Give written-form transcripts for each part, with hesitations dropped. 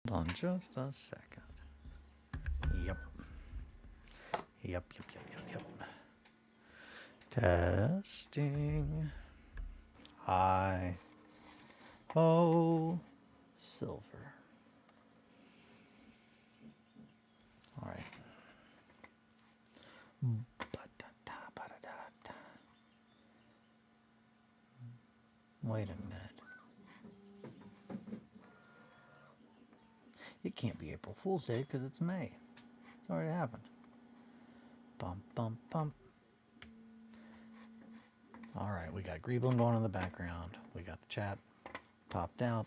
Hold on just a second. Yep. Yep. Testing. Hi. Ho. Silver. All right. Wait a minute. It can't be April Fool's Day because it's May. It's already happened. Bump, bump, bump. All right, we got Greeblin going in the background. We got the chat popped out.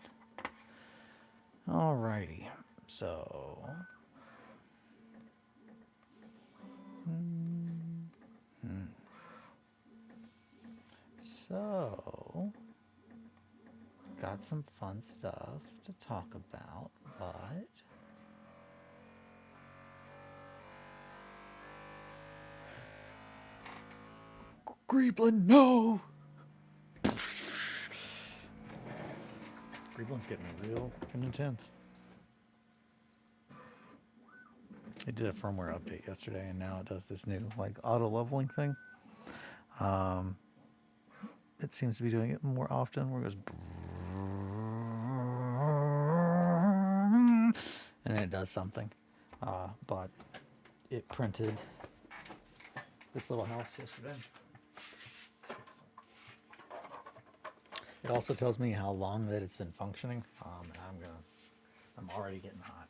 All righty, so. So, got some fun stuff to talk about, but Greeblin, no! Greeblin's getting real intense. It did a firmware update yesterday, and now it does this new like auto leveling thing. It seems to be doing it more often, where it goes, and then it does something. But it printed this little house yesterday. It also tells me how long that it's been functioning, and I'm already getting hot.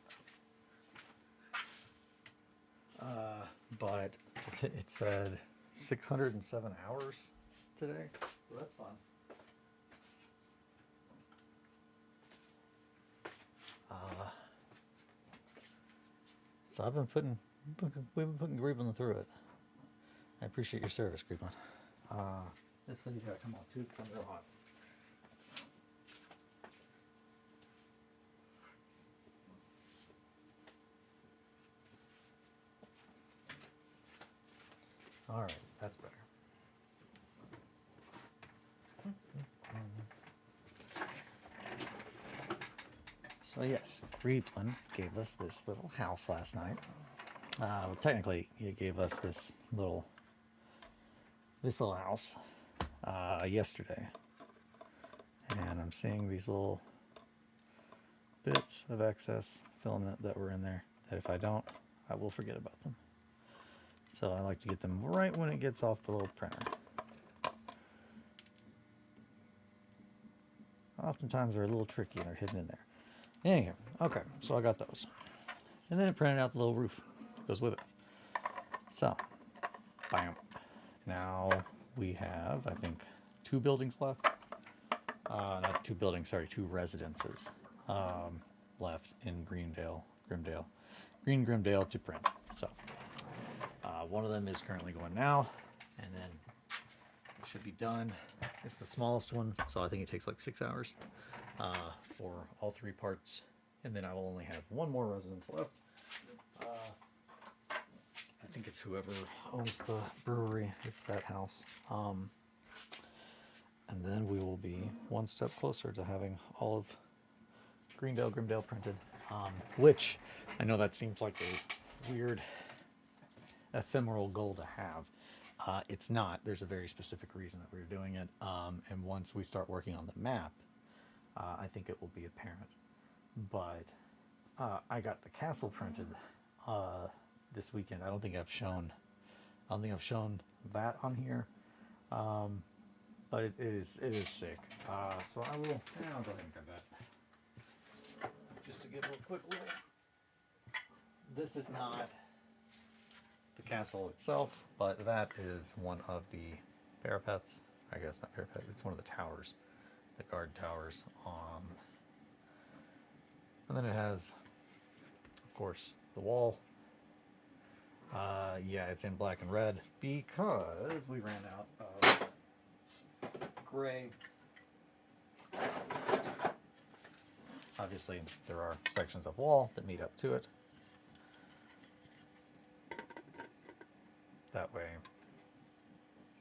But it said 607 hours today, so that's fun. So we've been putting Greeblin through it. I appreciate your service, Greeblin. This hoodie's gotta come off too, because I'm real hot. All right, that's better. So yes, Greeblin gave us this little house last night. Well, technically, he gave us this little house yesterday, and I'm seeing these little bits of excess filament that were in there. That if I don't, I will forget about them. So I like to get them right when it gets off the little printer. Oftentimes they're a little tricky and they're hidden in there. Anyhow, okay, so I got those. And then it printed out the little roof. Goes with it. So, bam. Now we have, I think, 2 buildings left. Not 2 buildings, sorry, 2 residences left in Grimdale to print. So, one of them is currently going now, and then it should be done. It's the smallest one, so I think it takes like 6 hours for all 3 parts, and then I will only have 1 more residence left. I think it's whoever owns the brewery. It's that house. And then we will be 1 step closer to having all of Grimdale printed, which I know that seems like a weird ephemeral goal to have. It's not. There's a very specific reason that we're doing it, and once we start working on the map, I think it will be apparent. But I got the castle printed this weekend. I don't think I've shown that on here, but it is sick. So I'll go ahead and grab that just to give a quick look. This is not the castle itself, but that is one of the parapets. I guess not parapet. It's one of the towers, the guard towers. And then it has, of course, the wall. Yeah, it's in black and red because we ran out of gray. Obviously, there are sections of wall that meet up to it. That way,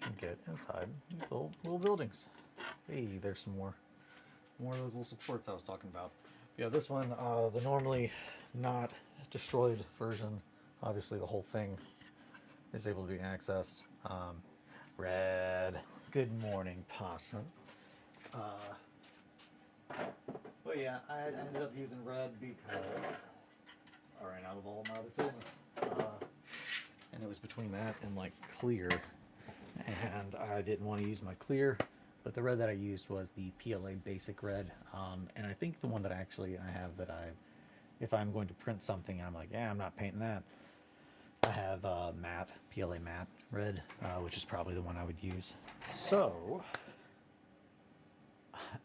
you can get inside these little buildings. Hey, there's some more of those little supports I was talking about. Yeah, this one, the normally not destroyed version, obviously the whole thing is able to be accessed. Red. Good morning, possum. But yeah, I ended up using red because I ran out of all my other films. And it was between that and like clear. And I didn't want to use my clear, but the red that I used was the PLA basic red. And I think the one that actually I have that if I'm going to print something, I'm like, yeah, I'm not painting that. I have matte, PLA matte red, which is probably the one I would use. So,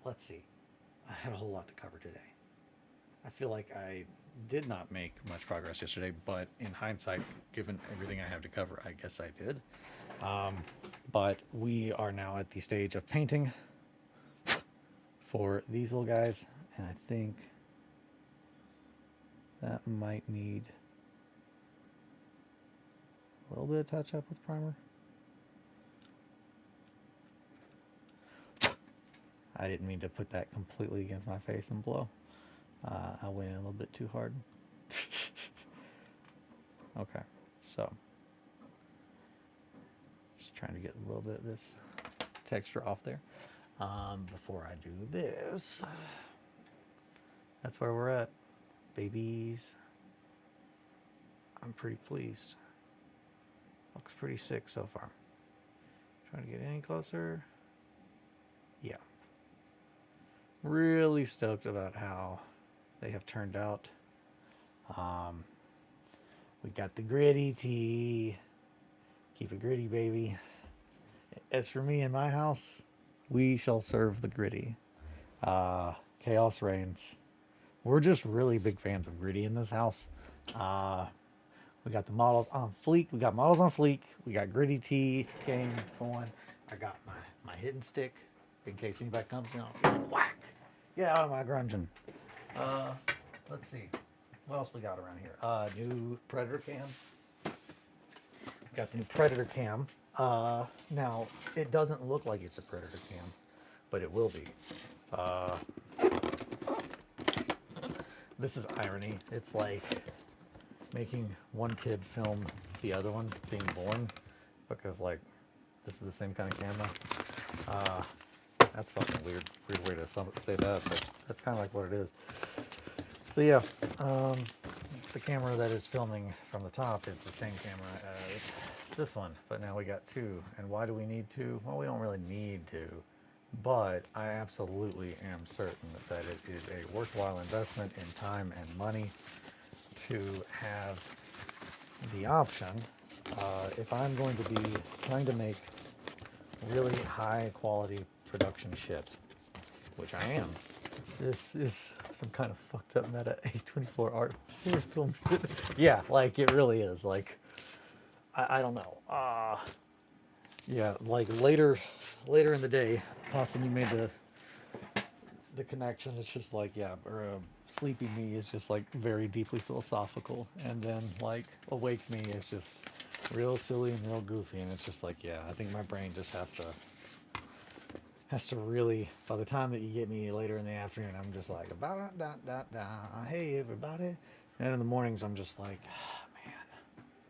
let's see. I had a whole lot to cover today. I feel like I did not make much progress yesterday, but in hindsight, given everything I have to cover, I guess I did. But we are now at the stage of painting for these little guys, and I think that might need a little bit of touch up with primer. I didn't mean to put that completely against my face and blow. I went in a little bit too hard. Okay, so just trying to get a little bit of this texture off there. Before I do this, that's where we're at, babies. I'm pretty pleased. Looks pretty sick so far. Trying to get any closer. Yeah. Really stoked about how they have turned out. We got the gritty tea. Keep it gritty, baby. As for me and my house, we shall serve the gritty. Chaos reigns. We're just really big fans of gritty in this house. We got the models on fleek. We got models on fleek. We got gritty tea game going. I got my hidden stick in case anybody comes in. Whack! Get out of my grunging. Let's see. What else we got around here? New Predator cam. Got the new Predator cam. Now, it doesn't look like it's a Predator cam, but it will be. This is irony. It's like making one kid film the other one being born, because like this is the same kind of camera. That's fucking weird way to say that, but that's kind of like what it is. So yeah, the camera that is filming from the top is the same camera as this one, but now we got two. And why do we need two? Well, we don't really need to, but I absolutely am certain that it is a worthwhile investment in time and money to have the option. If I'm going to be trying to make really high quality production shit, which I am. This is some kind of fucked up meta A24 art film shit. Yeah, like it really is. Like I don't know. Yeah, like later in the day, possibly made the connection. It's just like, yeah, or sleepy me is just like very deeply philosophical, and then like awake me is just real silly and real goofy, and it's just like, yeah, I think my brain just has to really, by the time that you get me later in the afternoon, I'm just like, hey everybody. And in the mornings, I'm just like, man,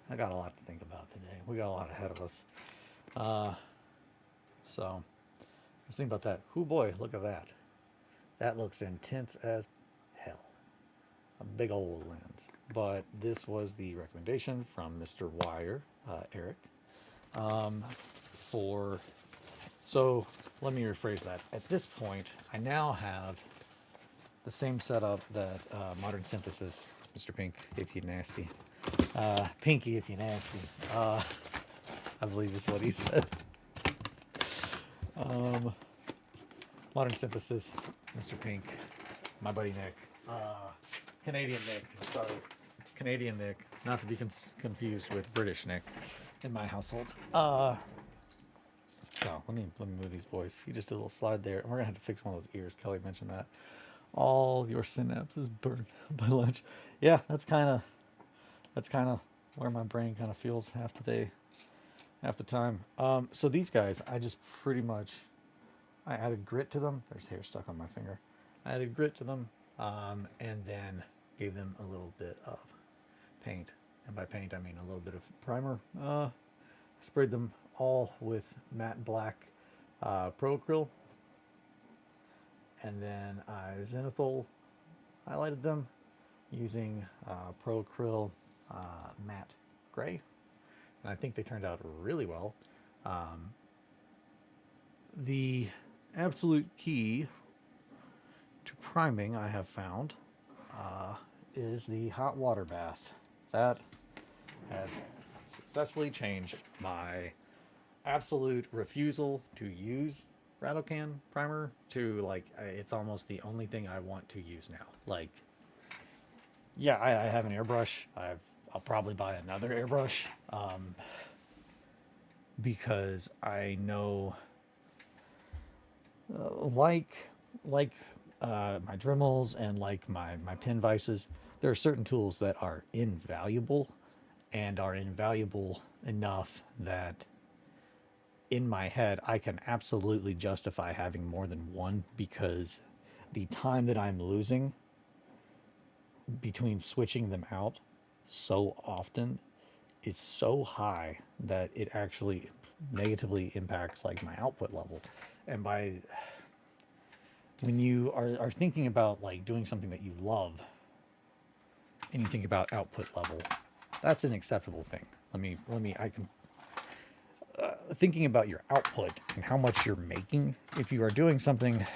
I got a lot to think about today. We got a lot ahead of us. So, I was thinking about that. Oh boy, look at that. That looks intense as hell. A big old lens. But this was the recommendation from Mr. Wire, Eric, so let me rephrase that. At this point, I now have the same setup that Modern Synthesis, Mr. Pink, if you nasty, Pinky, if you nasty, I believe is what he said. Modern Synthesis, Mr. Pink, my buddy Nick, Canadian Nick, sorry, Canadian Nick, not to be confused with British Nick in my household. So let me move these boys. He just did a little slide there, and we're gonna have to fix one of those ears. Kelly mentioned that. All your synapses burned by lunch. Yeah, that's kind of where my brain kind of feels half the day, half the time. So these guys, I just pretty much, I added grit to them. There's hair stuck on my finger. I added grit to them. and then gave them a little bit of paint. And by paint, I mean a little bit of primer. Sprayed them all with matte black Pro Acryl. And then I zenithal highlighted them using Pro Acryl matte gray. And I think they turned out really well. The absolute key to priming, I have found, is the hot water bath. That has successfully changed my absolute refusal to use rattle can primer to, like, it's almost the only thing I want to use now. Like, yeah, I have an airbrush. I'll probably buy another airbrush, because I know, like my Dremels and like my pin vices, there are certain tools that are invaluable, and are invaluable enough that in my head I can absolutely justify having more than one, because the time that I'm losing between switching them out so often is so high that it actually negatively impacts like my output level. And when you are thinking about like doing something that you love and you think about output level, that's an acceptable thing. Thinking about your output and how much you're making, if you are doing something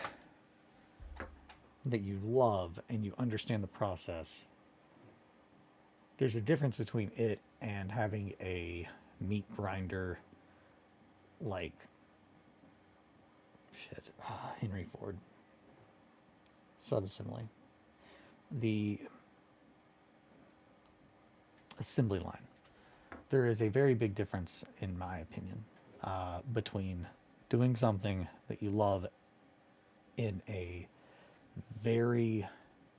that you love and you understand the process, there's a difference between it and having a meat grinder like Henry Ford subassembly. The assembly line. There is a very big difference, in my opinion, between doing something that you love in a very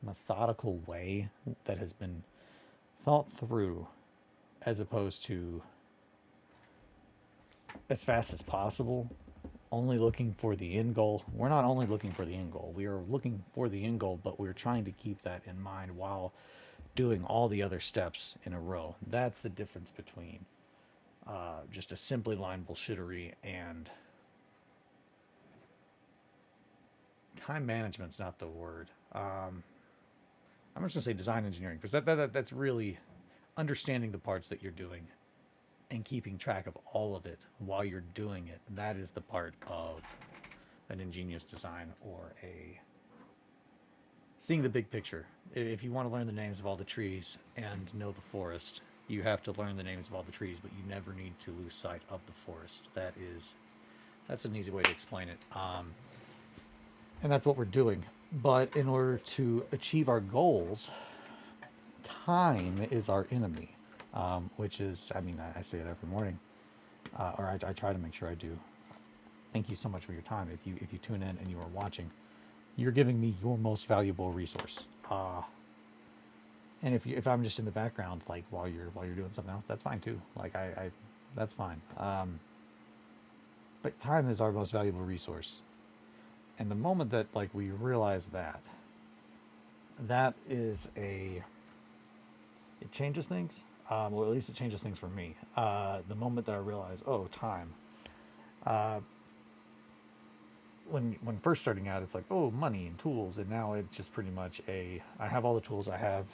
methodical way that has been thought through, as opposed to as fast as possible, only looking for the end goal. We're not only looking for the end goal, we are looking for the end goal, but we're trying to keep that in mind while doing all the other steps in a row. That's the difference between just assembly line bullshittery and time management's not the word. I'm just gonna say design engineering, because that's really understanding the parts that you're doing and keeping track of all of it while you're doing it. That is the part of an ingenious design, or seeing the big picture. If you want to learn the names of all the trees and know the forest, you have to learn the names of all the trees, but you never need to lose sight of the forest. That's an easy way to explain it. And that's what we're doing. But in order to achieve our goals, time is our enemy, which is, I say it every morning, or I try to make sure I do. Thank you so much for your time. If you tune in and you are watching, you're giving me your most valuable resource. And if I'm just in the background, like while you're doing something else, that's fine too. Like that's fine. But time is our most valuable resource. And the moment that like we realize that is it changes things. Well, at least it changes things for me. The moment that I realize, oh, time. When first starting out, it's like, oh, money and tools, and now it's just pretty much I have all the tools, I have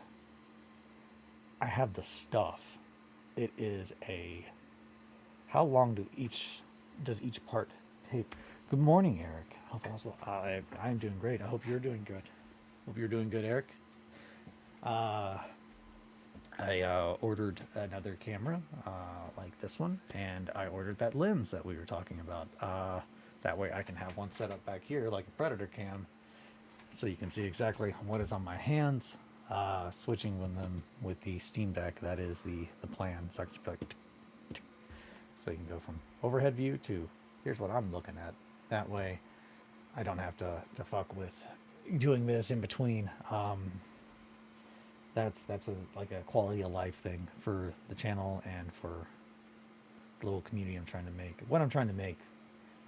the stuff. It is how long does each part take? Good morning, Eric. I'm doing great. I hope you're doing good. Hope you're doing good, Eric. I ordered another camera like this one, and I ordered that lens that we were talking about. That way I can have one set up back here like a Predator cam, so you can see exactly what is on my hands. Switching them with the Steam Deck, that is the plan. So you can go from overhead view to here's what I'm looking at. That way I don't have to fuck with doing this in between. That's like a quality of life thing for the channel and for the little community I'm trying to make. What I'm trying to make,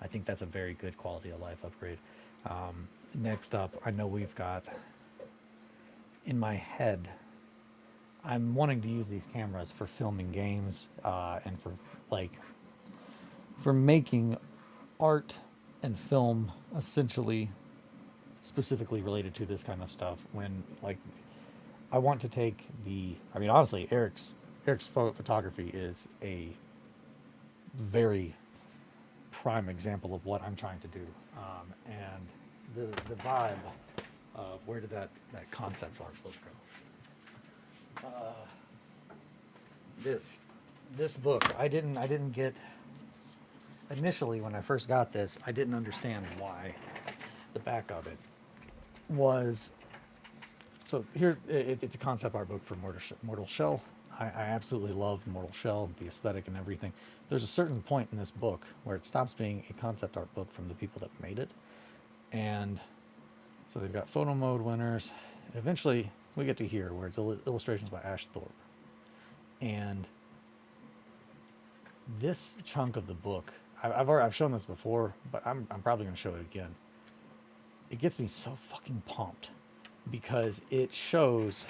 I think that's a very good quality of life upgrade. Next up, I know we've got in my head, I'm wanting to use these cameras for filming games and for like for making art and film essentially specifically related to this kind of stuff. When like I want to take I mean, honestly, Eric's photography is a very prime example of what I'm trying to do, and the vibe of where did that concept art book go? This book I didn't get initially when I first got this. I didn't understand why the back of it was. So here, it's a concept art book for Mortal Shell. I absolutely love Mortal Shell, the aesthetic and everything. There's a certain point in this book where it stops being a concept art book from the people that made it. And so they've got photo mode winners. And eventually, we get to here where it's illustrations by Ash Thorpe. And this chunk of the book, I've shown this before, but I'm probably going to show it again. It gets me so fucking pumped, because it shows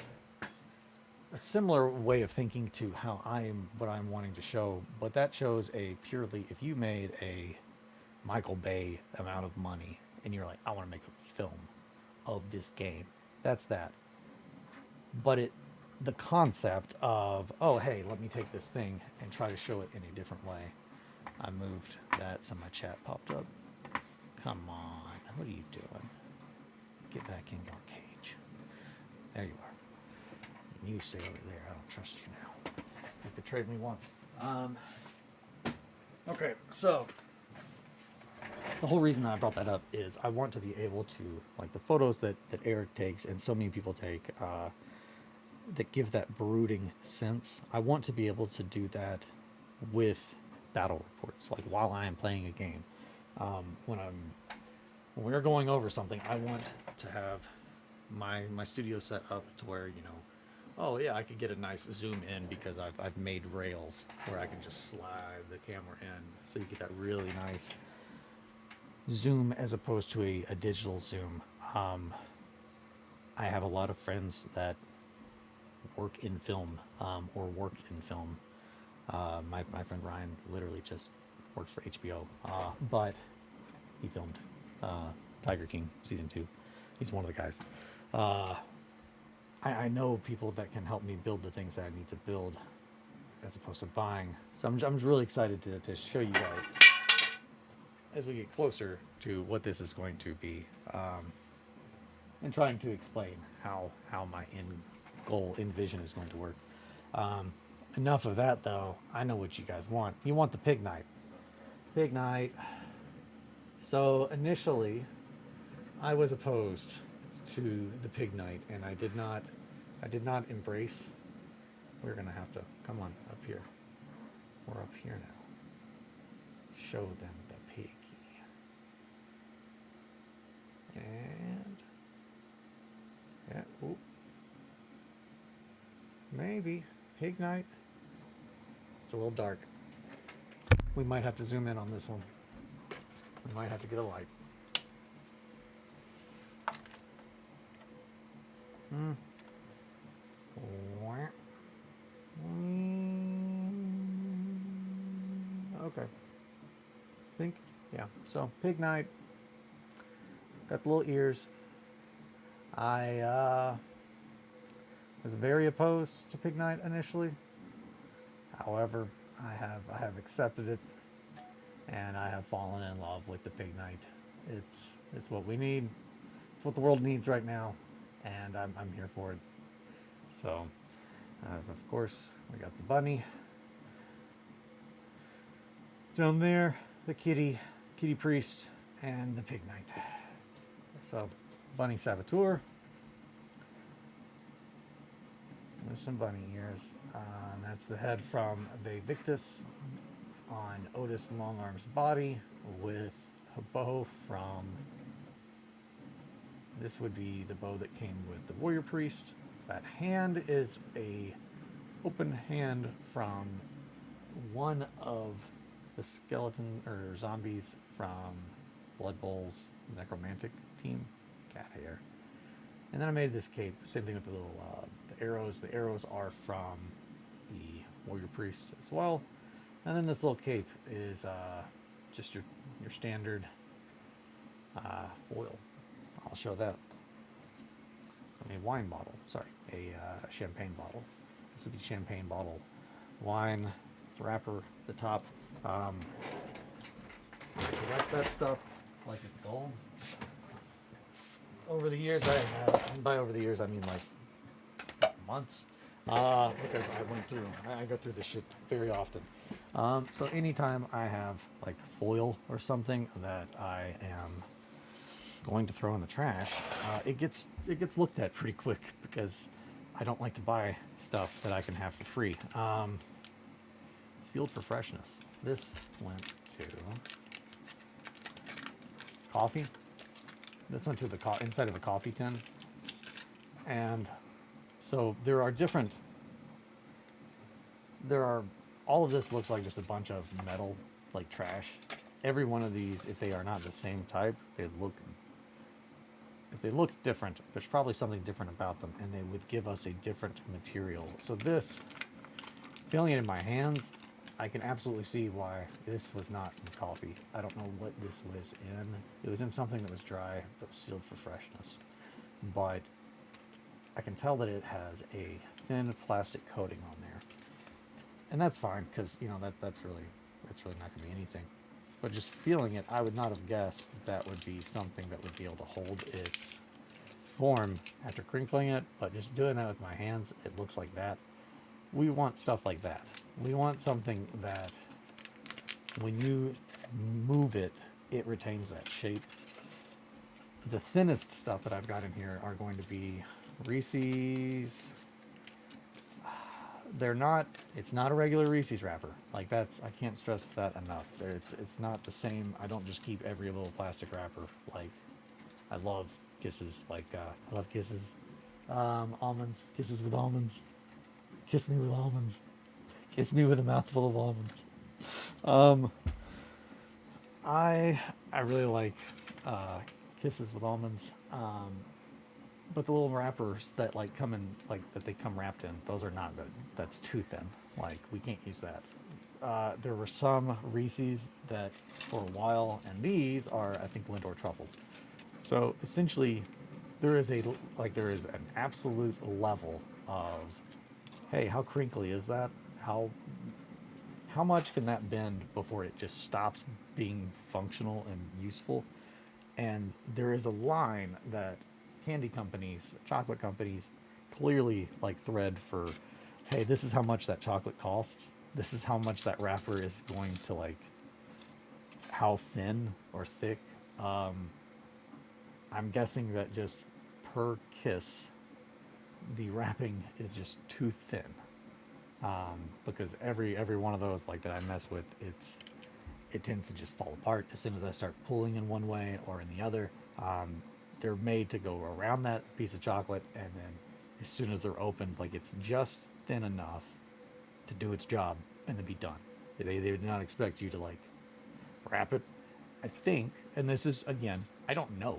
a similar way of thinking to what I'm wanting to show, but that shows a purely, if you made a Michael Bay amount of money and you're like, I want to make a film of this game, that's that. But the concept of, oh, hey, let me take this thing and try to show it in a different way. I moved that so my chat popped up. Come on, what are you doing? Get back in your cage. There you are. You stay over there. I don't trust you now. You betrayed me once. Okay, so the whole reason that I brought that up is I want to be able to, like the photos that Eric takes and so many people take that give that brooding sense. I want to be able to do that with battle reports, like while I am playing a game. When we're going over something, I want to have my studio set up to where, you know, oh yeah, I could get a nice zoom in because I've made rails where I can just slide the camera in, so you get that really nice zoom as opposed to a digital zoom. I have a lot of friends that work in film or worked in film. My friend Ryan literally just works for HBO, but he filmed Tiger King season 2. He's one of the guys. I know people that can help me build the things that I need to build as opposed to buying. So I'm really excited to show you guys as we get closer to what this is going to be, and trying to explain how my end goal, vision is going to work. Enough of that, though. I know what you guys want. You want the pig night. Pig night. So initially, I was opposed to the pig night, and I did not embrace. We're gonna have to come on up here. We're up here now. Show them the piggy. And yeah, ooh. Maybe pig night. It's a little dark. We might have to zoom in on this one. We might have to get a light. Okay. Think, yeah. So pig night. Got the little ears. I was very opposed to pig night initially. However, I have accepted it, and I have fallen in love with the pig night. It's what we need. It's what the world needs right now, and I'm here for it. So, of course, we got the bunny down there, the kitty priest, and the pig knight. So, bunny saboteur with some bunny ears. That's the head from Victus on Otis Longarm's body with a bow from. This would be the bow that came with the warrior priest. That hand is a open hand from one of the skeleton or zombies from Blood Bowl's necromantic team. Cat hair. And then I made this cape. Same thing with the little the arrows. The arrows are from the warrior priest as well. And then this little cape is just your standard foil. I'll show that. A wine bottle. Sorry, a champagne bottle. This would be champagne bottle wine wrapper. The top. Collect that stuff like it's gold. Over the years, I have, and by over the years, I mean like months, because I go through this shit very often. So anytime I have like foil or something that I am going to throw in the trash, it gets looked at pretty quick because I don't like to buy stuff that I can have for free. Sealed for freshness. This went to coffee. This went to the inside of a coffee tin. And so there are all of this looks like just a bunch of metal, like trash. Every one of these, if they are not the same type, if they look different, there's probably something different about them, and they would give us a different material. So this, feeling it in my hands, I can absolutely see why this was not in coffee. I don't know what this was in. It was in something that was dry, that was sealed for freshness. But I can tell that it has a thin plastic coating on there. And that's fine, because, you know, that's really not going to be anything. But just feeling it, I would not have guessed that would be something that would be able to hold its form after crinkling it. But just doing that with my hands, it looks like that. We want stuff like that. We want something that when you move it, it retains that shape. The thinnest stuff that I've got in here are going to be Reese's. It's not a regular Reese's wrapper. Like I can't stress that enough. It's not the same. I don't just keep every little plastic wrapper. Like, I love Kisses. I love Kisses. Almonds. Kisses with almonds. Kiss me with almonds. Kiss me with a mouthful of almonds. I really like Kisses with almonds. But the little wrappers that they come wrapped in, those are not good. That's too thin. Like, we can't use that. There were some Reese's that for a while, and these are, I think, Lindor truffles. So essentially, there is an absolute level of, hey, how crinkly is that? How much can that bend before it just stops being functional and useful? And there is a line that candy companies, chocolate companies, clearly thread for, hey, this is how much that chocolate costs. This is how much that wrapper is going to, how thin or thick. I'm guessing that just per kiss, the wrapping is just too thin. Because every one of those that I mess with, it tends to just fall apart as soon as I start pulling in one way or in the other. They're made to go around that piece of chocolate, and then as soon as they're opened, it's just thin enough to do its job and then be done. They did not expect you to wrap it. I think, and this is, again, I don't know,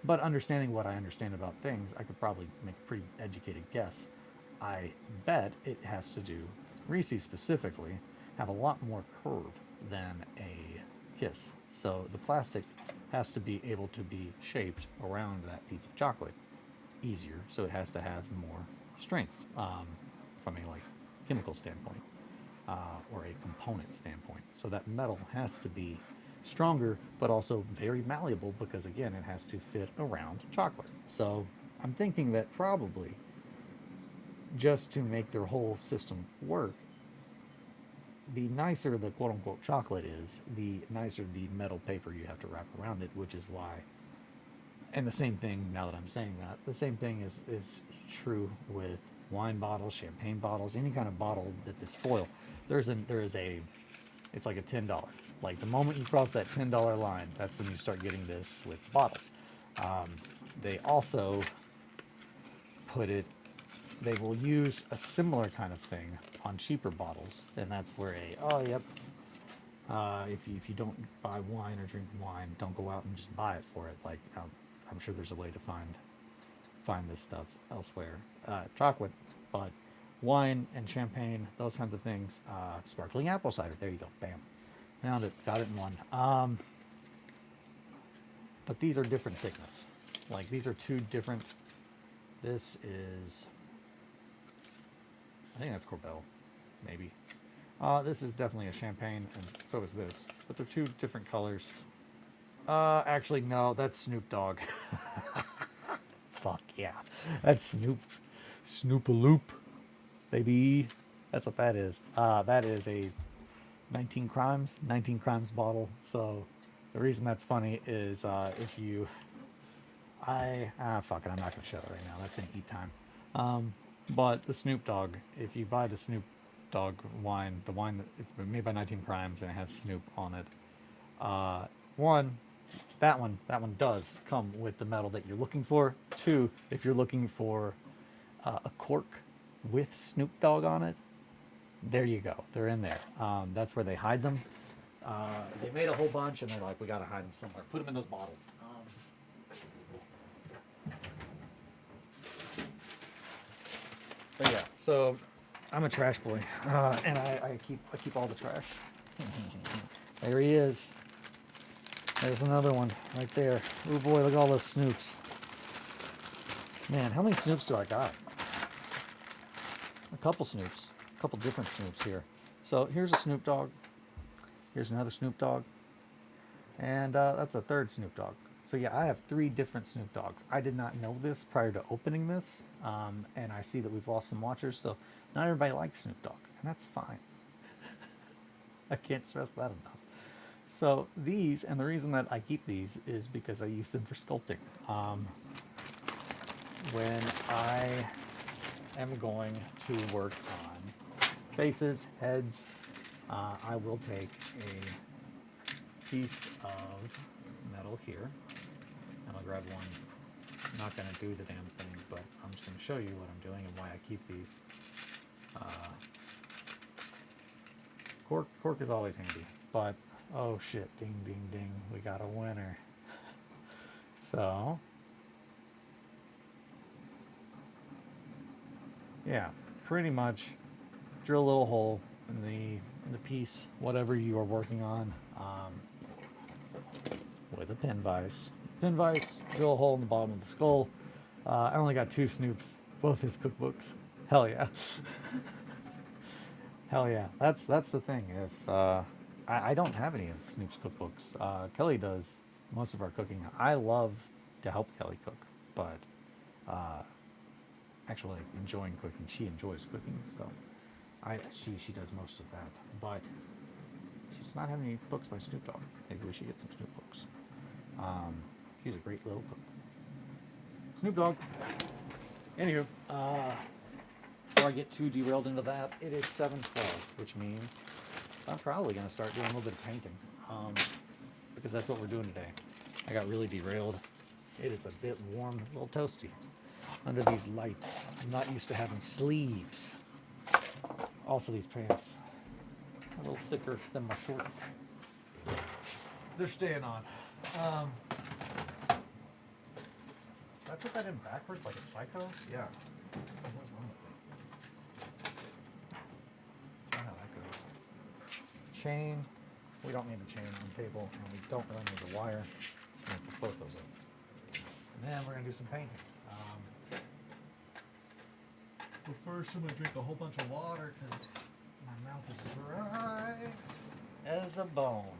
but understanding what I understand about things, I could probably make a pretty educated guess. I bet it has to do, Reese's specifically, have a lot more curve than a Kiss. So the plastic has to be able to be shaped around that piece of chocolate easier. So it has to have more strength from a chemical standpoint or a component standpoint. So that metal has to be stronger, but also very malleable because, again, it has to fit around chocolate. So I'm thinking that probably just to make their whole system work, the nicer the quote-unquote chocolate is, the nicer the metal paper you have to wrap around it, which is why, and the same thing, now that I'm saying that, the same thing is true with wine bottles, champagne bottles, any kind of bottle that this foil, it's like a $10. Like, the moment you cross that $10 line, that's when you start getting this with bottles. They also they will use a similar kind of thing on cheaper bottles, and that's where if you don't buy wine or drink wine, don't go out and just buy it for it. I'm sure there's a way to find this stuff elsewhere. Chocolate, but wine and champagne, those kinds of things. Sparkling apple cider. There you go. Bam. Found it. Got it in one. But these are different thickness. Like these are two different. This is, I think that's Corbel, maybe. This is definitely a champagne, and so is this. But they're two different colors. Actually, no, that's Snoop Dogg. Fuck yeah, that's Snoop. Snoop-a-loop, baby. That's what that is. That is a 19 Crimes bottle. So the reason that's funny is if you, fuck it, I'm not gonna show it right now. That's gonna eat time. But the Snoop Dogg, if you buy the Snoop Dogg wine, the wine that it's been made by 19 Crimes and it has Snoop on it. That one does come with the metal that you're looking for. Two, if you're looking for a cork with Snoop Dogg on it, there you go. They're in there. That's where they hide them. They made a whole bunch, and they're like, we gotta hide them somewhere. Put them in those bottles. But yeah, so I'm a trash boy, and I keep all the trash. There he is. There's another one right there. Oh boy, look at all those Snoops. Man, how many Snoops do I got? A couple Snoops. A couple different Snoops here. So here's a Snoop Dogg. Here's another Snoop Dogg. And that's a third Snoop Dogg. So yeah, I have 3 different Snoop Dogs. I did not know this prior to opening this. And I see that we've lost some watchers. So not everybody likes Snoop Dogg. And that's fine. I can't stress that enough. So these, and the reason that I keep these is because I use them for sculpting. When I am going to work on faces, heads, I will take a piece of metal here, and I'll grab one. I'm not going to do the damn thing, but I'm just going to show you what I'm doing and why I keep these. Cork is always handy, but oh shit, ding, ding, ding, we got a winner. So, yeah, pretty much drill a little hole in the piece, whatever you are working on, with a pin vise. Pin vise, drill a hole in the bottom of the skull. I only got 2 Snoops, both his cookbooks. Hell yeah. Hell yeah. That's the thing. If I don't have any of Snoop's cookbooks. Kelly does most of our cooking. I love to help Kelly cook, but actually enjoying cooking. She enjoys cooking, so she does most of that. But she does not have any books by Snoop Dogg. Maybe we should get some Snoop books. He's a great little cook. Snoop Dogg. Anywho, before I get too derailed into that, it is 7:12, which means I'm probably going to start doing a little bit of painting, because that's what we're doing today. I got really derailed. It is a bit warm, a little toasty under these lights. I'm not used to having sleeves. Also, these pants are a little thicker than my shorts. They're staying on. Did I put that in backwards like a psycho? Yeah. What's wrong with it? That's not how that goes. Chain. We don't need the chain on the table, and we don't really need the wire. I'm going to put both those up. And then we're going to do some painting. But first, I'm going to drink a whole bunch of water because my mouth is dry as a bone.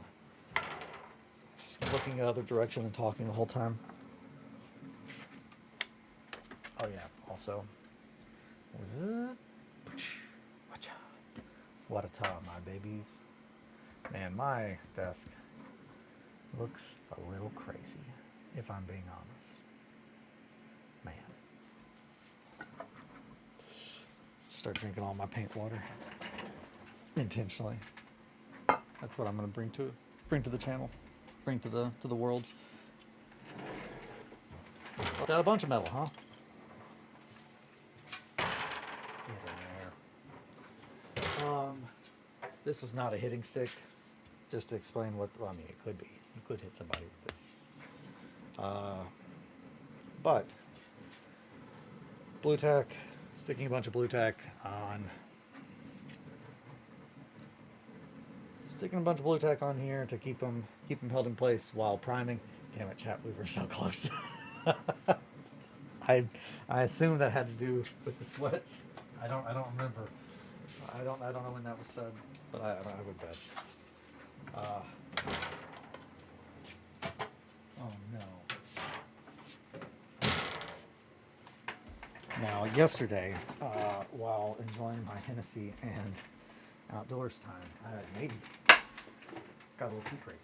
Just looking the other direction and talking the whole time. Oh yeah, also. What a time, my babies. Man, my desk looks a little crazy, if I'm being honest. Man. Start drinking all my paint water. Intentionally. That's what I'm gonna bring to the channel. Bring to the world. Got a bunch of metal, huh? Get in there. This was not a hitting stick. Just to explain what, well, I mean, it could be. You could hit somebody with this. But blue tack, sticking a bunch of blue tack on, here to keep them held in place while priming. Damn it, chat, we were so close. I assume that had to do with the sweats. I don't remember. I don't know when that was said, but I would bet. Oh no. Now yesterday, while enjoying my Hennessy and outdoors time, I maybe got a little too crazy,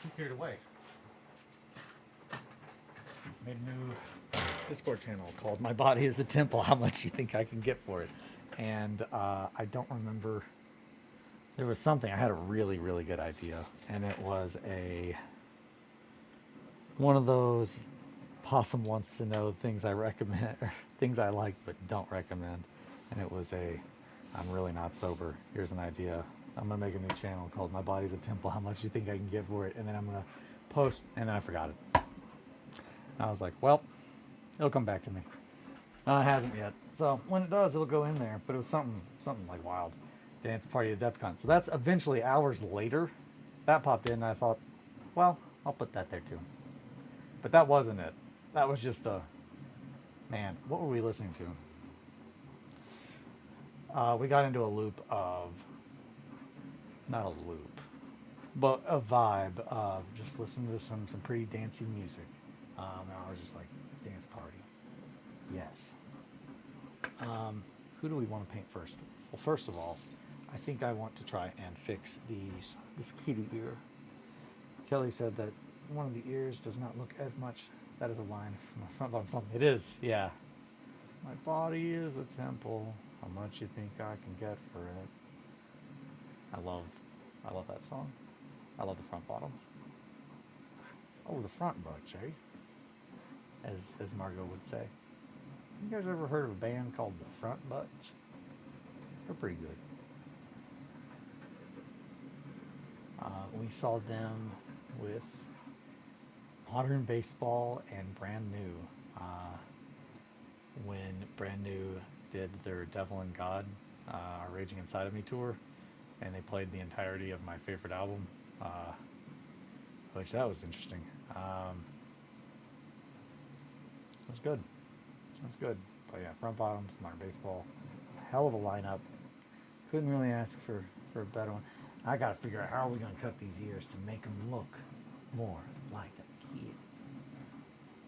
too carried away. Made a new Discord channel called "My Body Is a Temple." How much you think I can get for it? And I don't remember. There was something. I had a really, really good idea, and it was one of those Possum wants to know things I recommend, or things I like but don't recommend. And it was I'm really not sober. Here's an idea. I'm gonna make a new channel called "My Body's a Temple." How much you think I can get for it? And then I'm gonna post, and then I forgot it. And I was like, well, it'll come back to me. It hasn't yet. So when it does, it'll go in there. But it was something like wild. Dance party at DEFCON. So that's eventually hours later. That popped in, and I thought, well, I'll put that there too. But that wasn't it. That was just man, what were we listening to? We got into a loop of, not a loop, but a vibe of just listening to some pretty dancey music. And I was just like, dance party. Yes. Who do we want to paint first? Well, first of all, I think I want to try and fix this kitty ear. Kelly said that one of the ears does not look as much. That is a line from my front bottom something. It is, yeah. My body is a temple. How much you think I can get for it? I love that song. I love the front bottoms. Oh, the front butch, eh? As Margot would say. You guys ever heard of a band called the Front Butch? They're pretty good. We saw them with Modern Baseball and Brand New. When Brand New did their Devil and God, Raging Inside of Me tour, and they played the entirety of my favorite album, which that was interesting. It was good. It was good. But yeah, front bottoms, Modern Baseball, hell of a lineup. Couldn't really ask for a better one. I gotta figure out how are we gonna cut these ears to make them look more like a kid.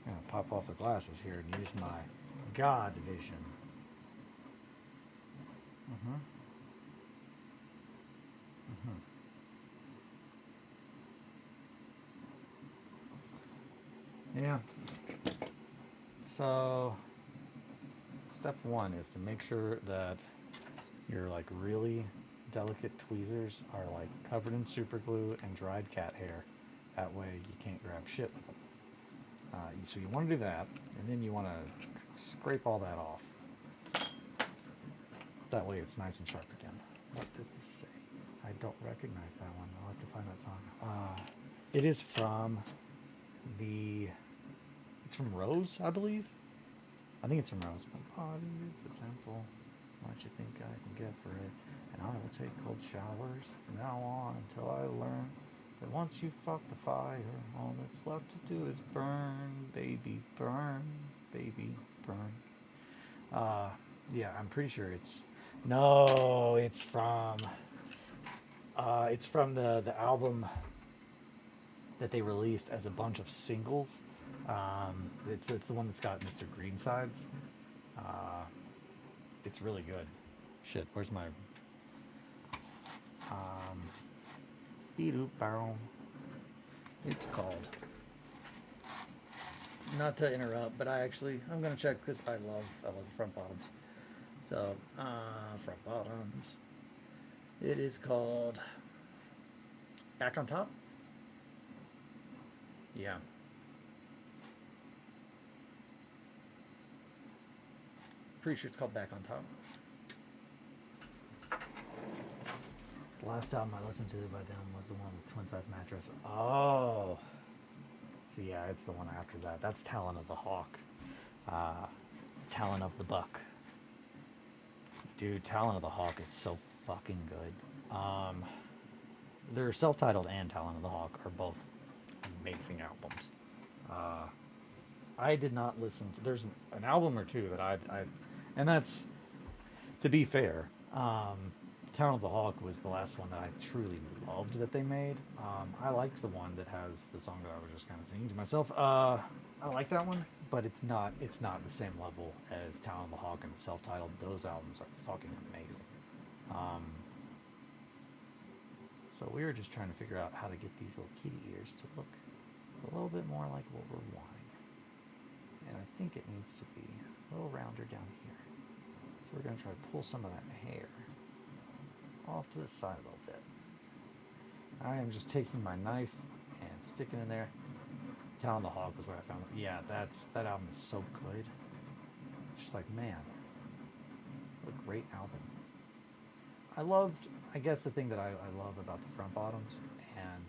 I'm gonna pop off the glasses here and use my God vision. Yeah. So, step one is to make sure that your like really delicate tweezers are like covered in super glue and dried cat hair. That way you can't grab shit with them. So you want to do that, and then you want to scrape all that off. That way it's nice and sharp again. What does this say? I don't recognize that one. I'll have to find that song. It is from it's from Rose, I believe. I think it's from Rose. My body is a temple. What you think I can get for it? And I will take cold showers from now on until I learn that once you fuck the fire, all that's left to do is burn, baby, burn, baby, burn. Yeah, I'm pretty sure it's from the album that they released as a bunch of singles. It's the one that's got Mr. Greensides. It's really good. Shit, where's my it's called, not to interrupt, but I'm gonna check because I love front bottoms. So front bottoms, it is called Back on Top. Yeah. Pretty sure it's called Back on Top. The last album I listened to by them was the one with Twin Size Mattress. Oh, So yeah, it's the one after that. That's Talon of the Hawk. Uh, Talon of the Buck. Dude, Talon of the Hawk is so fucking good. They're self-titled and Talon of the Hawk are both amazing albums. I did not listen to. There's an album or two that and that's to be fair. Town of the Hawk was the last one that I truly loved that they made. I liked the one that has the song that I was just kind of singing to myself. I like that one, but it's not the same level as Town of the Hawk and the self-titled. Those albums are fucking amazing. So we were just trying to figure out how to get these little kitty ears to look a little bit more like what we're wanting. And I think it needs to be a little rounder down here. So we're going to try to pull some of that hair off to the side a little bit. I am just taking my knife and sticking in there. Town of the Hawk was where I found it. Yeah, that album is so good. Just like, man, what a great album. I guess the thing that I love about the front bottoms, and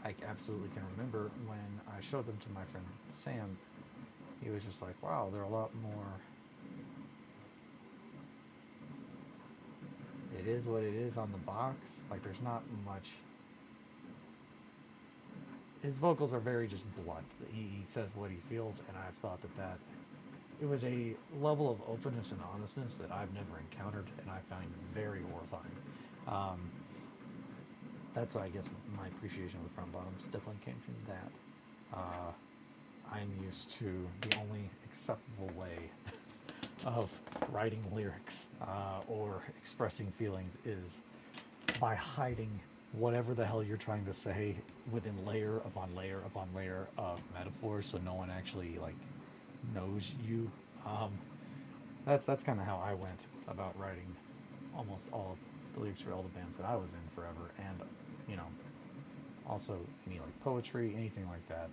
I absolutely can remember when I showed them to my friend Sam, he was just like, wow, they're a lot more, it is what it is on the box. Like, there's not much, his vocals are very just blunt. He says what he feels, and I've thought that it was a level of openness and honestness that I've never encountered, and I find very horrifying. That's why I guess my appreciation of the front bottoms definitely came from that. I'm used to the only acceptable way of writing lyrics or expressing feelings is by hiding whatever the hell you're trying to say within layer upon layer upon layer of metaphors, so no one actually like knows you. That's kind of how I went about writing almost all of the lyrics for all the bands that I was in forever, and also any like poetry, anything like that.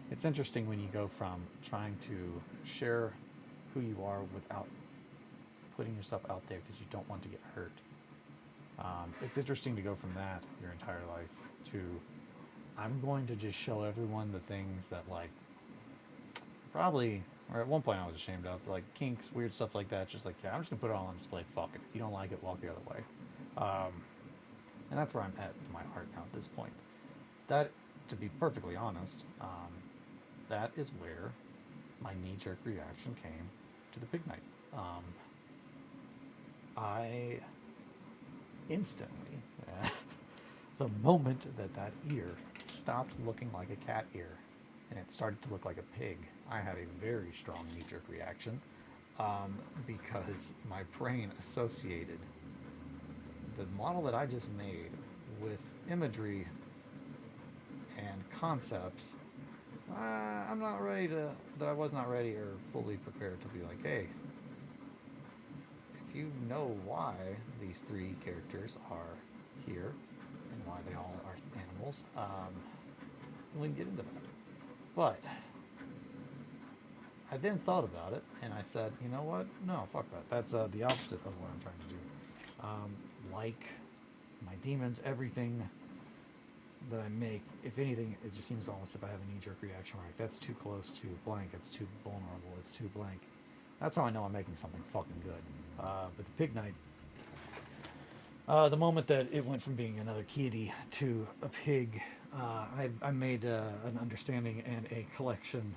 It's interesting when you go from trying to share who you are without putting yourself out there because you don't want to get hurt. It's interesting to go from that your entire life to I'm going to just show everyone the things that like probably, or at one point I was ashamed of, like kinks, weird stuff like that. Just like, yeah, I'm just gonna put it all on display. Fuck it. If you don't like it, walk the other way. And that's where I'm at with my art now at this point. That, to be perfectly honest, that is where my knee-jerk reaction came to the Pig Night. I instantly, the moment that ear stopped looking like a cat ear and it started to look like a pig, I had a very strong knee-jerk reaction because my brain associated the model that I just made with imagery and concepts. I'm not ready to, that I was not ready or fully prepared to be like, hey, if you know why these three characters are here and why they all are animals, we can get into that. But I then thought about it and I said, you know what? No, fuck that. That's the opposite of what I'm trying to do. Like my demons, everything that I make, if anything, it just seems almost if I have a knee-jerk reaction, like that's too close to blank, it's too vulnerable, it's too blank. That's how I know I'm making something fucking good. But the Pig Night, the moment that it went from being another kitty to a pig, I made an understanding and a collection,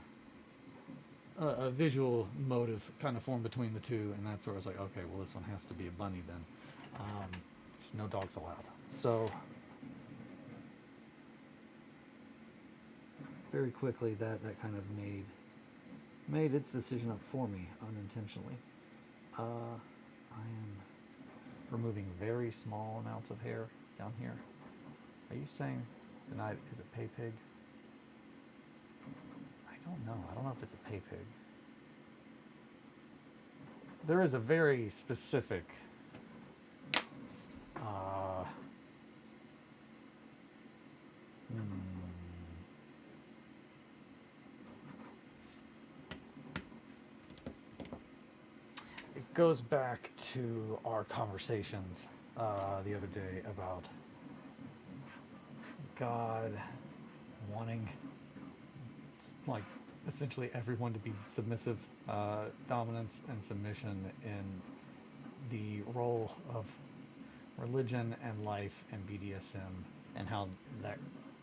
a visual motive kind of formed between the two, and that's where I was like, okay, well, this one has to be a bunny then. Just no dogs allowed. So very quickly that kind of made its decision up for me unintentionally. I am removing very small amounts of hair down here. Are you saying tonight is a pay pig? I don't know. I don't know if it's a pay pig. There is a very specific it goes back to our conversations the other day about God wanting like essentially everyone to be submissive, dominance and submission in the role of religion and life and BDSM, and how that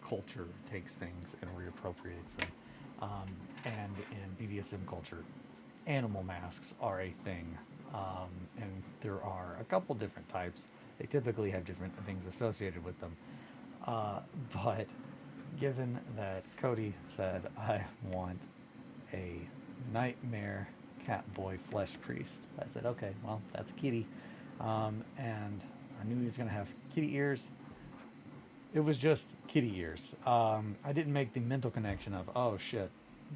culture takes things and reappropriates them. And in BDSM culture, animal masks are a thing, and there are a couple different types. They typically have different things associated with them. But given that Cody said, I want a nightmare cat boy flesh priest, I said, okay, well, that's kitty. And I knew he was going to have kitty ears. It was just kitty ears. I didn't make the mental connection of, oh shit,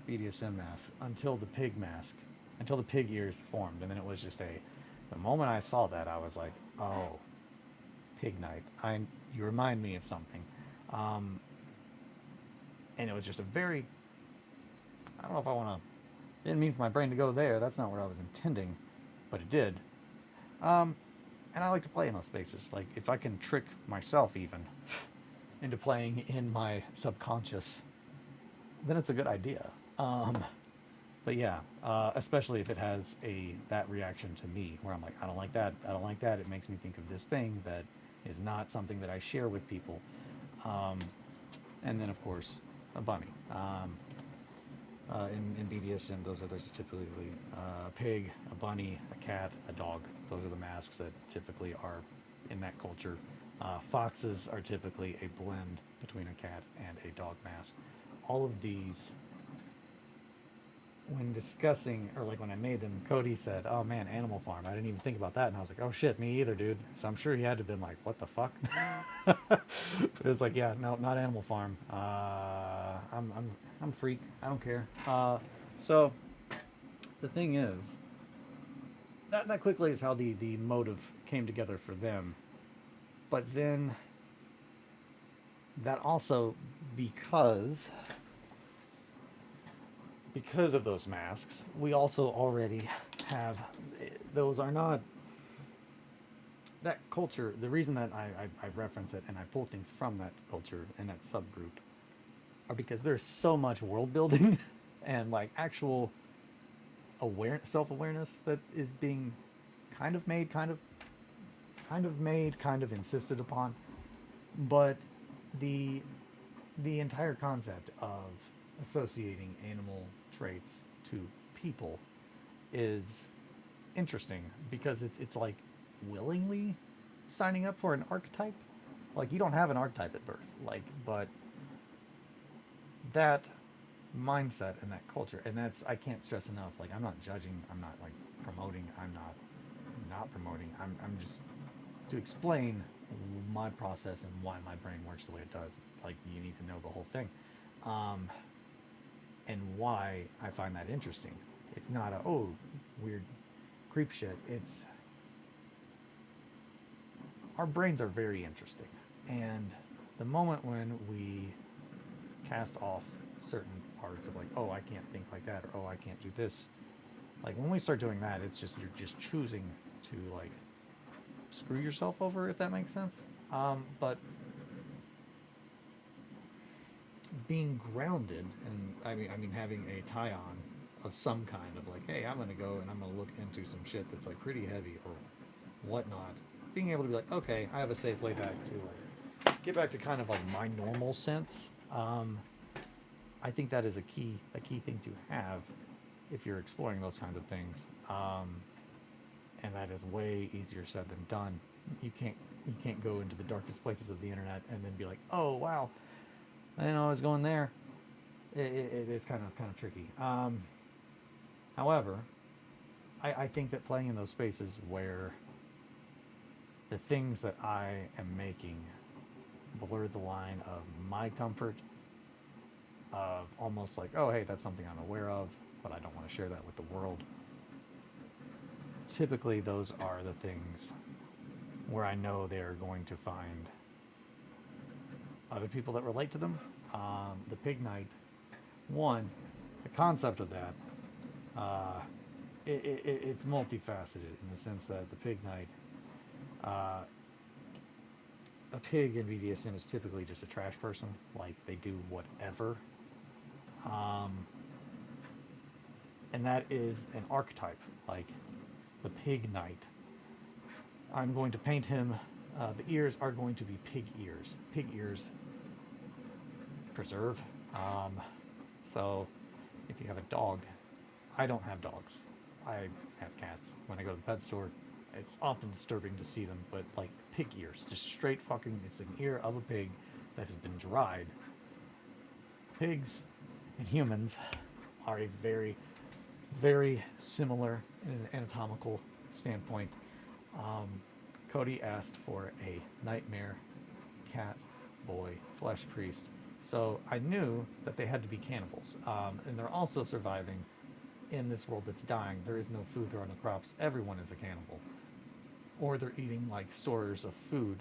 BDSM mask, until the pig mask, until the pig ears formed. And then it was just the moment I saw that, I was like, oh, pig night. You remind me of something. And it was just a very, I don't know if I want to, didn't mean for my brain to go there. That's not what I was intending, but it did. And I like to play in those spaces. Like, if I can trick myself even into playing in my subconscious, then it's a good idea. But yeah, especially if it has that reaction to me, where I'm like, I don't like that, I don't like that. It makes me think of this thing that is not something that I share with people. And then, of course, a bunny. In BDSM, those are typically a pig, a bunny, a cat, a dog. Those are the masks that typically are in that culture. Foxes are typically a blend between a cat and a dog mask. All of these, when discussing, or like when I made them, Cody said, oh man, Animal Farm. I didn't even think about that. And I was like, oh shit, me either, dude. So I'm sure he had to have been like, what the fuck? But it was like, yeah, no, not Animal Farm. I'm freak. I don't care. So the thing is, that quickly is how the motive came together for them. But then that also, because of those masks, we also already have, those are not, that culture, the reason that I reference it and I pull things from that culture and that subgroup are because there's so much world building and like actual self-awareness that is being kind of made, kind of insisted upon. But the entire concept of associating animal traits to people is interesting, because it's like willingly signing up for an archetype. Like, you don't have an archetype at birth, like, but that mindset and that culture, and that's, I can't stress enough, like, I'm not judging, I'm not like promoting, I'm not promoting, I'm just to explain my process and why my brain works the way it does. Like, you need to know the whole thing, and why I find that interesting. It's not a, oh, weird creep shit. It's, our brains are very interesting, and the moment when we cast off certain parts of like, oh, I can't think like that, or oh, I can't do this, like when we start doing that, it's just, you're just choosing to like screw yourself over, if that makes sense. But being grounded, and I mean having a tie on of some kind of like, hey, I'm gonna go and I'm gonna look into some shit that's like pretty heavy or whatnot. Being able to be like, okay, I have a safe way back to like get back to kind of like my normal sense. I think that is a key thing to have if you're exploring those kinds of things. And that is way easier said than done. You can't go into the darkest places of the internet and then be like, oh wow, I didn't know I was going there. It's kind of tricky. However, I think that playing in those spaces where the things that I am making blur the line of my comfort, of almost like, oh hey, that's something I'm aware of, but I don't want to share that with the world. Typically those are the things where I know they're going to find other people that relate to them. The pig night, one, the concept of that, it's multifaceted in the sense that the pig night, a pig in BDSM is typically just a trash person. Like, they do whatever. And that is an archetype, like the pig knight. I'm going to paint him. The ears are going to be pig ears. Pig ears preserve. So if you have a dog, I don't have dogs. I have cats. When I go to the pet store, it's often disturbing to see them, but like pig ears, just straight fucking, it's an ear of a pig that has been dried. Pigs and humans are a very, very similar in an anatomical standpoint. Cody asked for a nightmare cat boy flesh priest, so I knew that they had to be cannibals, and they're also surviving in this world that's dying. There is no food, there are no crops. Everyone is a cannibal, or they're eating like stores of food.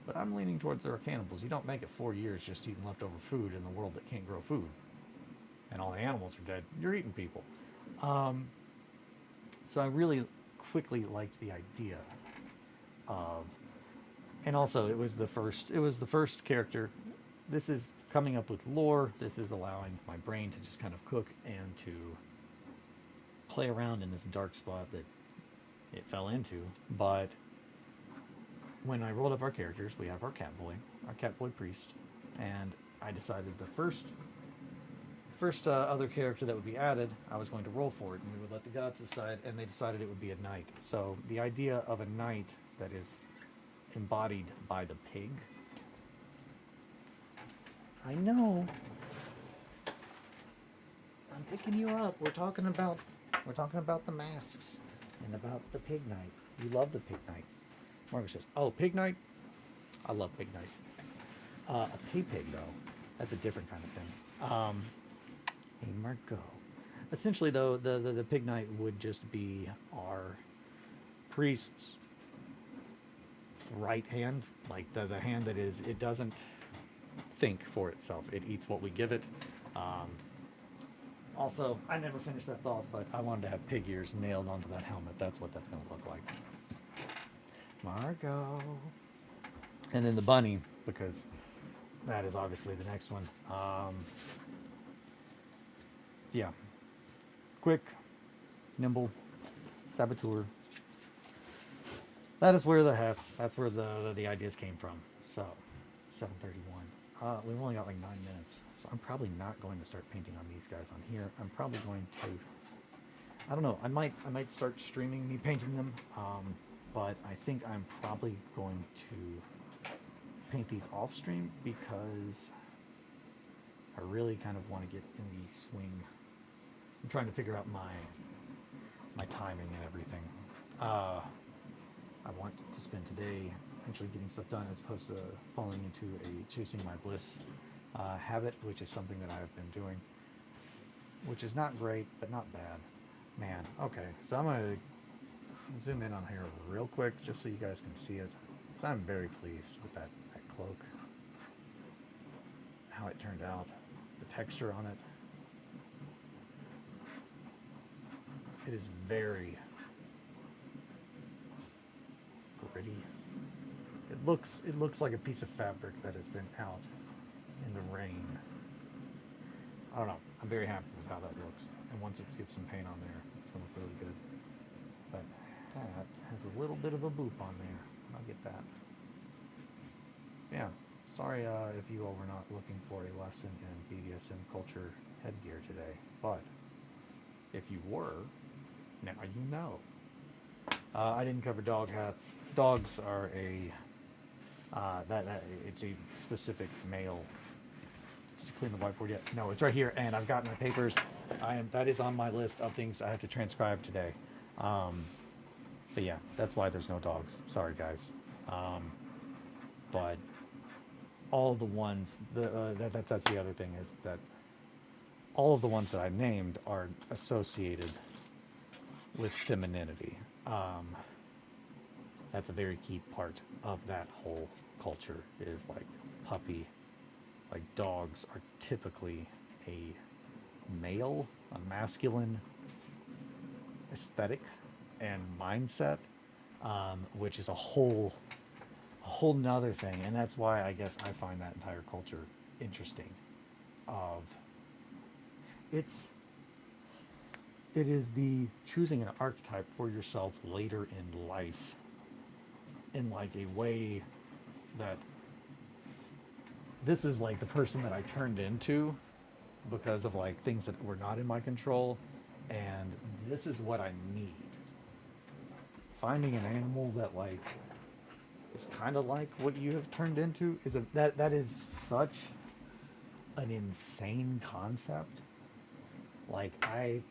But I'm leaning towards they're cannibals. You don't make it 4 years just eating leftover food in a world that can't grow food, and all the animals are dead. You're eating people. So I really quickly liked the idea of, and also it was the first character. This is coming up with lore. This is allowing my brain to just kind of cook and to play around in this dark spot that it fell into. But when I rolled up our characters, we have our cat boy priest, and I decided the first other character that would be added, I was going to roll for it, and we would let the gods decide, and they decided it would be a knight. So the idea of a knight that is embodied by the pig. I know. I'm picking you up. We're talking about the masks and about the pig knight. You love the pig knight. Marcus says, "Oh, pig knight. I love pig knight. A pig though, that's a different kind of thing." Hey, Marco. Essentially, though, the pig knight would just be our priest's right hand, like the hand that is, it doesn't think for itself. It eats what we give it. Also, I never finished that thought, but I wanted to have pig ears nailed onto that helmet. That's what that's going to look like. Marco. And then the bunny, because that is obviously the next one. Yeah. Quick, nimble, saboteur. That's where the ideas came from. So, 7:31. We've only got like 9 minutes, so I'm probably not going to start painting on these guys on here. I'm probably going to, I don't know, I might start streaming me painting them, but I think I'm probably going to paint these off stream because I really kind of want to get in the swing. I'm trying to figure out my timing and everything. I want to spend today actually getting stuff done as opposed to falling into a chasing my bliss habit, which is something that I've been doing, which is not great, but not bad. Man, okay, so I'm going to zoom in on here real quick just so you guys can see it, because I'm very pleased with that cloak, how it turned out, the texture on it. It is very gritty. It looks like a piece of fabric that has been out in the rain. I don't know. I'm very happy with how that looks. And once it gets some paint on there, it's going to look really good. But that has a little bit of a boop on there. I'll get that. Yeah. Sorry if you all were not looking for a lesson in BDSM culture headgear today. But if you were, now you know. I didn't cover dog hats. Dogs are a it's a specific male. Did you clean the whiteboard yet? No, it's right here, and I've got my papers. That is on my list of things I have to transcribe today. But yeah, that's why there's no dogs. Sorry, guys. But all the ones that's the other thing, is that all of the ones that I named are associated with femininity. That's a very key part of that whole culture, is like puppy, like dogs are typically a male, a masculine aesthetic and mindset, which is a whole whole nother thing, and that's why I guess I find that entire culture interesting. Of it's it is the choosing an archetype for yourself later in life in like a way that this is like the person that I turned into because of like things that were not in my control, and this is what I need. Finding an animal that like is kind of like what you have turned into is that is such an insane concept. Like I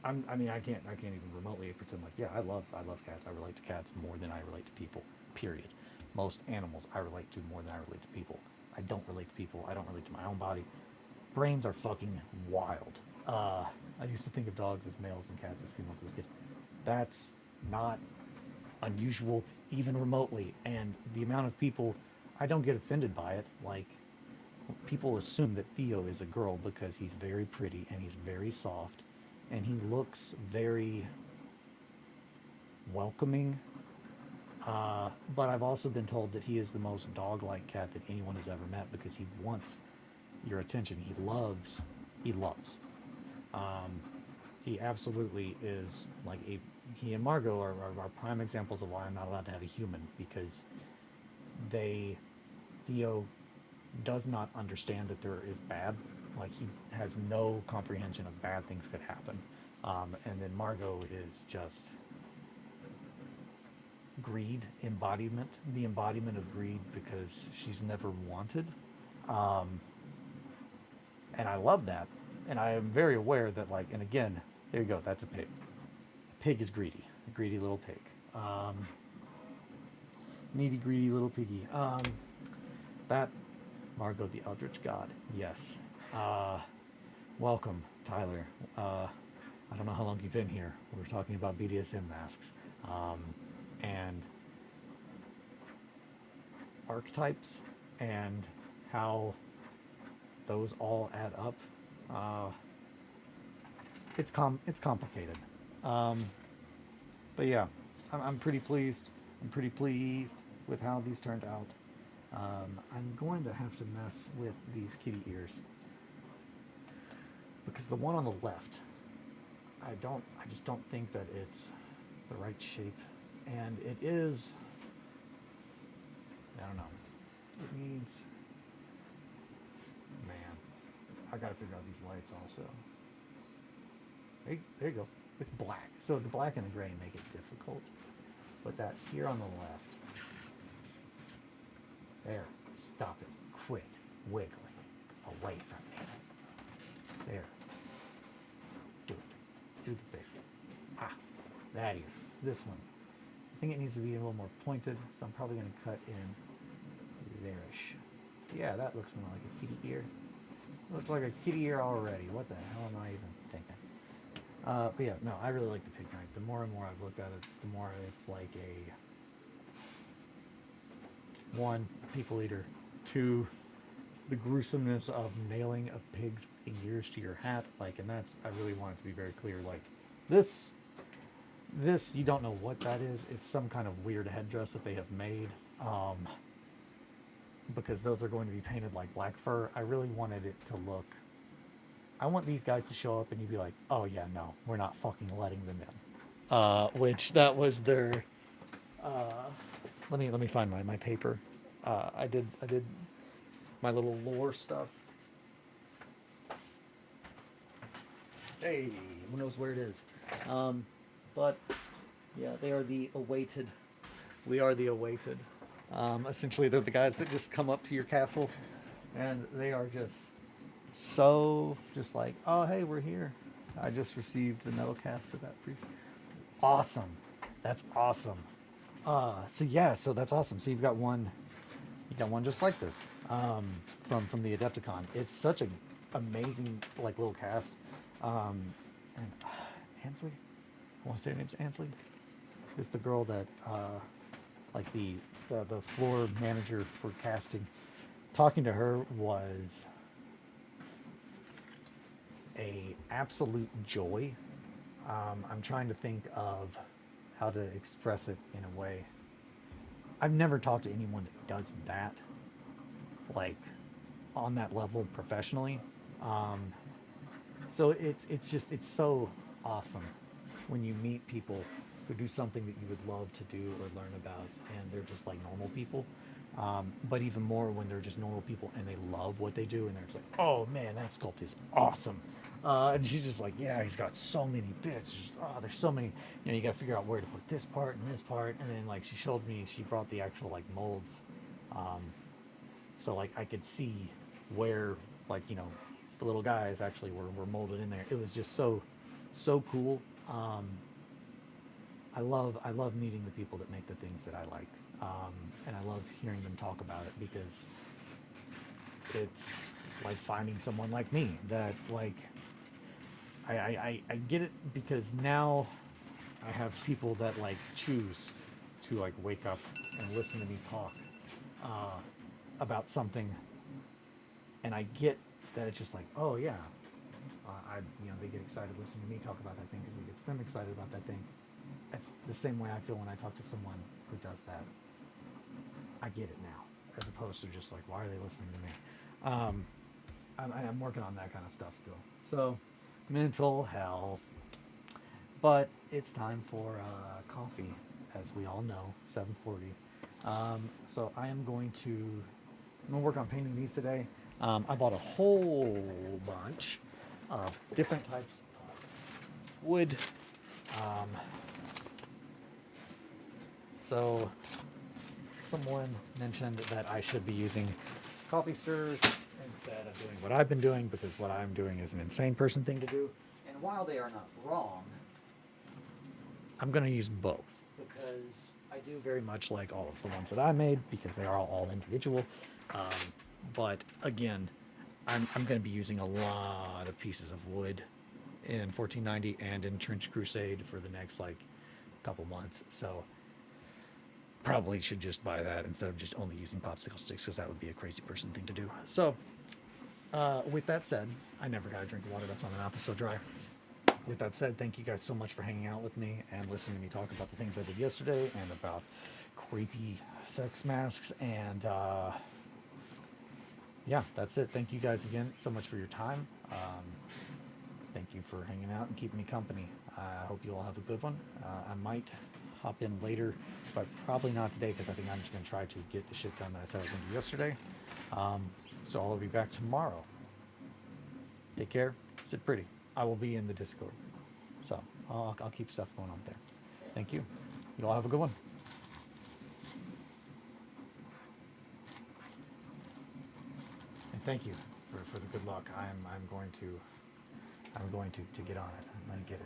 mean I can't even remotely pretend like, yeah, I love cats. I relate to cats more than I relate to people. Period. Most animals I relate to more than I relate to people. I don't relate to people. I don't relate to my own body. Brains are fucking wild. I used to think of dogs as males and cats as females as a kid. That's not unusual even remotely, and the amount of people, I don't get offended by it. Like, people assume that Theo is a girl because he's very pretty and he's very soft and he looks very welcoming. But I've also been told that he is the most dog-like cat that anyone has ever met because he wants your attention. He loves. Um, he absolutely is like he and Margot are prime examples of why I'm not allowed to have a human, because Theo does not understand that there is bad. Like, he has no comprehension of bad things could happen. And then Margot is just greed embodiment, the embodiment of greed because she's never wanted. Um, and I love that. And I am very aware that, like, and again, there you go, that's a pig. A pig is greedy, a greedy little pig. Needy, greedy little piggy. That Margot the Eldritch God, yes. Welcome, Tyler. I don't know how long you've been here. We're talking about BDSM masks. And archetypes and how those all add up. It's complicated. But yeah, I'm pretty pleased. I'm pretty pleased with how these turned out. I'm going to have to mess with these kitty ears because the one on the left, I just don't think that it's the right shape, and it is, I don't know, it needs, man, I gotta figure out these lights also. There you go. It's black. So the black and the gray make it difficult. But that here on the left, there, stop it. Quit wiggling away from me. There. Do it. Do the thing. Ah, that ear. This one. I think it needs to be a little more pointed, so I'm probably going to cut in there-ish. Yeah, that looks more like a kitty ear. Looks like a kitty ear already. What the hell am I even thinking? But yeah, no, I really like the pig knife. The more and more I've looked at it, the more it's like a, one, people eater, two, the gruesomeness of nailing a pig's ears to your hat. Like, and that's, I really want it to be very clear. Like, this, you don't know what that is. It's some kind of weird headdress that they have made. Because those are going to be painted like black fur. I really wanted it to look, I want these guys to show up and you'd be like, oh yeah, no, we're not fucking letting them in. Which that was their, let me find my paper. I did my little lore stuff. Hey, who knows where it is? But yeah, they are the awaited. We are the awaited. Essentially, they're the guys that just come up to your castle, and they are just so just like, oh hey, we're here. I just received the metal cast of that priest. Awesome, that's awesome. So yeah, so that's awesome. So you got one just like this, from the Adepticon. It's such an amazing like little cast. And Ansley, I want to say her name's Ansley. It's the girl that like the floor manager for casting. Talking to her was a absolute joy. I'm trying to think of how to express it in a way. I've never talked to anyone that does that, like on that level professionally. Um, so it's so awesome when you meet people who do something that you would love to do or learn about, and they're just like normal people. But even more when they're just normal people and they love what they do, and they're just like, "Oh man, that sculpt is awesome," and she's just like, "Yeah, he's got so many bits. Just, oh, there's so many. You know, you got to figure out where to put this part and this part." And then like she showed me, she brought the actual like molds, um, so like I could see where like the little guys actually were molded in there. It was just so cool. I love meeting the people that make the things that I like, and I love hearing them talk about it because it's like finding someone like me that like I get it because now I have people that like choose to like wake up and listen to me talk uh, about something, and I get that it's just like, oh yeah, they get excited listening to me talk about that thing because it gets them excited about that thing. It's the same way I feel when I talk to someone who does that. I get it now, as opposed to just like, why are they listening to me? I'm working on that kind of stuff still. So, mental health. But it's time for coffee, as we all know, 7:40. So I am going to work on painting these today. I bought a whole bunch of different types of wood. Um, so someone mentioned that I should be using coffee stirrers instead of doing what I've been doing because what I'm doing is an insane person thing to do. And while they are not wrong, I'm going to use both because I do very much like all of the ones that I made because they are all individual. Um, but again, I'm going to be using a lot of pieces of wood in 1490 and in Trench Crusade for the next like couple months. So probably should just buy that instead of just only using popsicle sticks because that would be a crazy person thing to do. So with that said, I never got a drink of water. That's why my mouth is so dry. With that said, thank you guys so much for hanging out with me and listening to me talk about the things I did yesterday and about creepy sex masks. And yeah, that's it. Thank you guys again so much for your time. Thank you for hanging out and keeping me company. I hope you all have a good one. I might hop in later, but probably not today because I think I'm just going to try to get the shit done that I said I was going to do yesterday. So I'll be back tomorrow. Take care. Sit pretty. I will be in the Discord. So I'll keep stuff going on there. Thank you. You all have a good one. And thank you for the good luck. I'm going to get on it. I'm going to get it.